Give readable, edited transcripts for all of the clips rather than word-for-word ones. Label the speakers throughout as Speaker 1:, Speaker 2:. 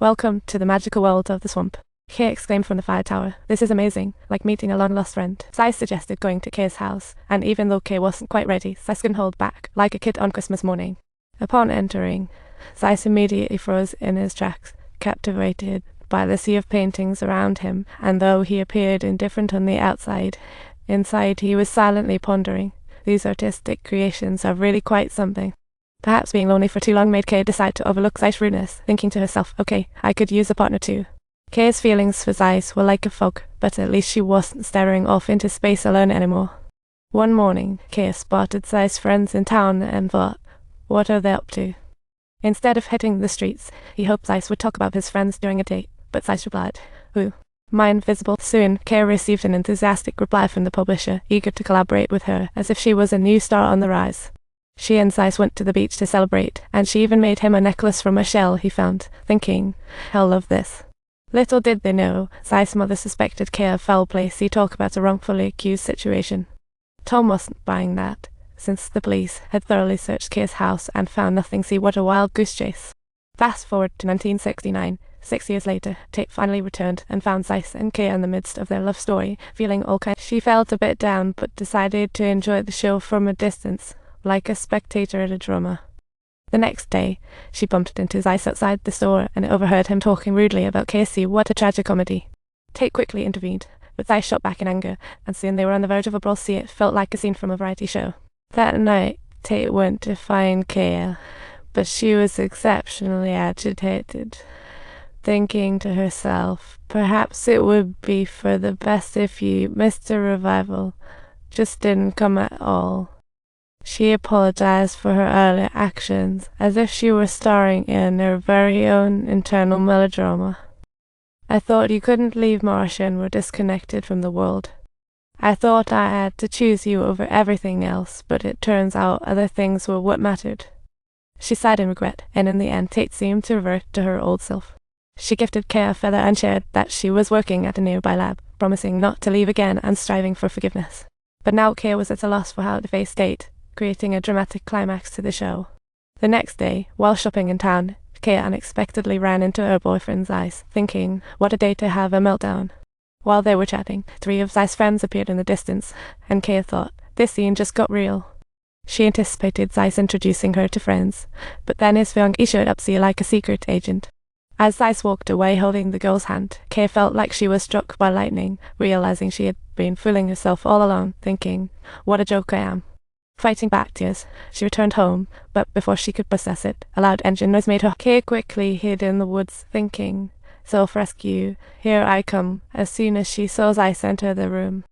Speaker 1: Welcome to the magical world of the swamp. Kay exclaimed from the fire tower. This is amazing, like meeting a long-lost friend. Sice suggested going to Kay's house, and even though Kay wasn't quite ready, Sice couldn't hold back, like a kid on Christmas morning. Upon entering, Sice immediately froze in his tracks, captivated by the sea of paintings around him, and though he appeared indifferent on the outside, inside he was silently pondering. These artistic creations are really quite something. Perhaps being lonely for too long made Kay decide to overlook Sice's rudeness, thinking to herself, okay, I could use a partner too. Kay's feelings for Sice were like a fog, but at least she wasn't staring off into space alone anymore. One morning, Kay spotted Sice's friends in town and thought, what are they up to? Instead of hitting the streets, he hoped Sice would talk about his friends during a date, but Sice replied, who? My invisible. Soon, Kay received an enthusiastic reply from the publisher, eager to collaborate with her, as if she was a new star on the rise. She and Sice went to the beach to celebrate, and she even made him a necklace from a shell he found, thinking, he'll love this. Little did they know, Sice's mother suspected Kay of foul play. See talk about a wrongfully accused situation. Tom wasn't buying that, since the police had thoroughly searched Kay's house and found nothing. See what a wild goose chase. Fast forward to 1969. 6 years later, Tate finally returned and found Sice and Kay in the midst of their love story, feeling all kinds. She felt a bit down, but decided to enjoy the show from a distance, like a spectator at a drama. The next day, she bumped into Sice outside the store and overheard him talking rudely about Casey. What a tragicomedy. Tate quickly intervened, but Sice shot back in anger, and soon they were on the verge of a brawl. See, it felt like a scene from a variety show. That night, Tate went to find Kay, but she was exceptionally agitated, thinking to herself, perhaps it would be for the best if you, Mr. Revival, just didn't come at all. She apologized for her earlier actions, as if she were starring in her very own internal melodrama. I thought you couldn't leave Marcia and were disconnected from the world. I thought I had to choose you over everything else, but it turns out other things were what mattered. She sighed in regret, and in the end Tate seemed to revert to her old self. She gifted Kay a feather and shared that she was working at a nearby lab, promising not to leave again and striving for forgiveness. But now Kay was at a loss for how to face Tate, creating a dramatic climax to the show. The next day, while shopping in town, Kay unexpectedly ran into her boyfriend Sice, thinking, what a day to have a meltdown. While they were chatting, 3 of Sice's friends appeared in the distance, and Kay thought, this scene just got real. She anticipated Sice introducing her to friends, but then his fiancée showed up like a secret agent. As Sice walked away holding the girl's hand, Kay felt like she was struck by lightning, realizing she had been fooling herself all along, thinking, what a joke I am. Fighting back tears, she returned home, but before she could process it, a loud engine noise made her. Kay quickly hid in the woods, thinking, self-rescue, here I come. As soon as she saw Sice enter the room,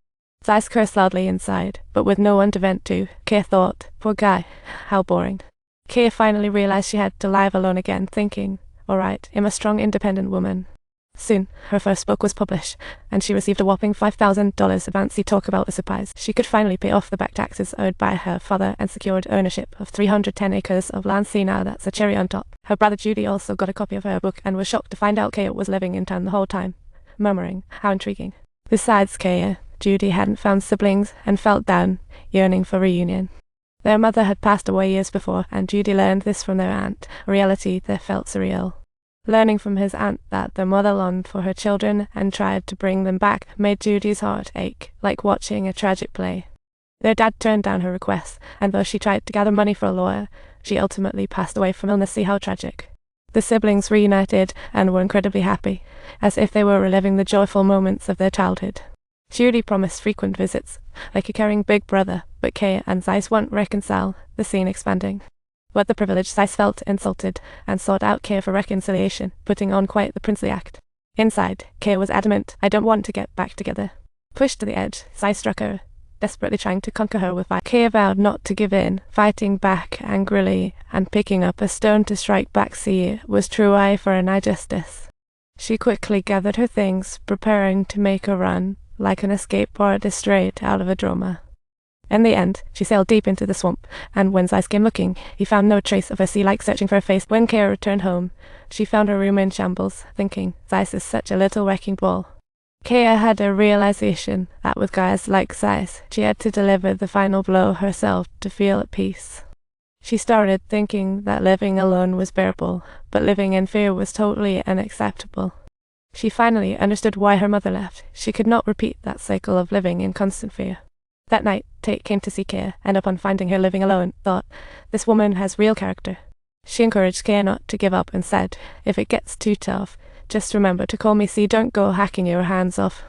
Speaker 1: Sice cursed loudly inside, but with no one to vent to. Kay thought, poor guy, how boring. Kay finally realized she had to live alone again, thinking, alright, I'm a strong, independent woman. Soon, her first book was published, and she received a whopping $5,000 advance. Talk about a surprise. She could finally pay off the back taxes owed by her father and secured ownership of 310 acres of land. See, now that's a cherry on top. Her brother Judy also got a copy of her book and was shocked to find out Kay was living in town the whole time, murmuring, how intriguing. Besides Kay, Judy hadn't found siblings and felt down, yearning for reunion. Their mother had passed away years before, and Judy learned this from their aunt, a reality that felt surreal. Learning from his aunt that the mother longed for her children and tried to bring them back made Judy's heart ache, like watching a tragic play. Their dad turned down her request, and though she tried to gather money for a lawyer, she ultimately passed away from illness. See how tragic. The siblings reunited and were incredibly happy, as if they were reliving the joyful moments of their childhood. Judy promised frequent visits, like a caring big brother, but Kay and Sice won't reconcile, the scene expanding. With the privilege, Sice felt insulted and sought out Kay for reconciliation, putting on quite the princely act. Inside, Kay was adamant, I don't want to get back together. Pushed to the edge, Sice struck her, desperately trying to conquer her with fire. Kay vowed not to give in, fighting back angrily and picking up a stone to strike back. See, it was true eye for an eye justice. She quickly gathered her things, preparing to make a run, like an escape artist straight out of a drama. In the end, she sailed deep into the swamp, and when Sice came looking, he found no trace of her. Like searching for her face. When Kay returned home, she found her room in shambles, thinking, Sice is such a little wrecking ball. Kay had a realization that with guys like Sice, she had to deliver the final blow herself to feel at peace. She started thinking that living alone was bearable, but living in fear was totally unacceptable. She finally understood why her mother left. She could not repeat that cycle of living in constant fear. That night, Tate came to see Kay, and upon finding her living alone, thought, "This woman has real character." She encouraged Kay not to give up and said, "If it gets too tough, just remember to call me, see, don't go hacking your hands off."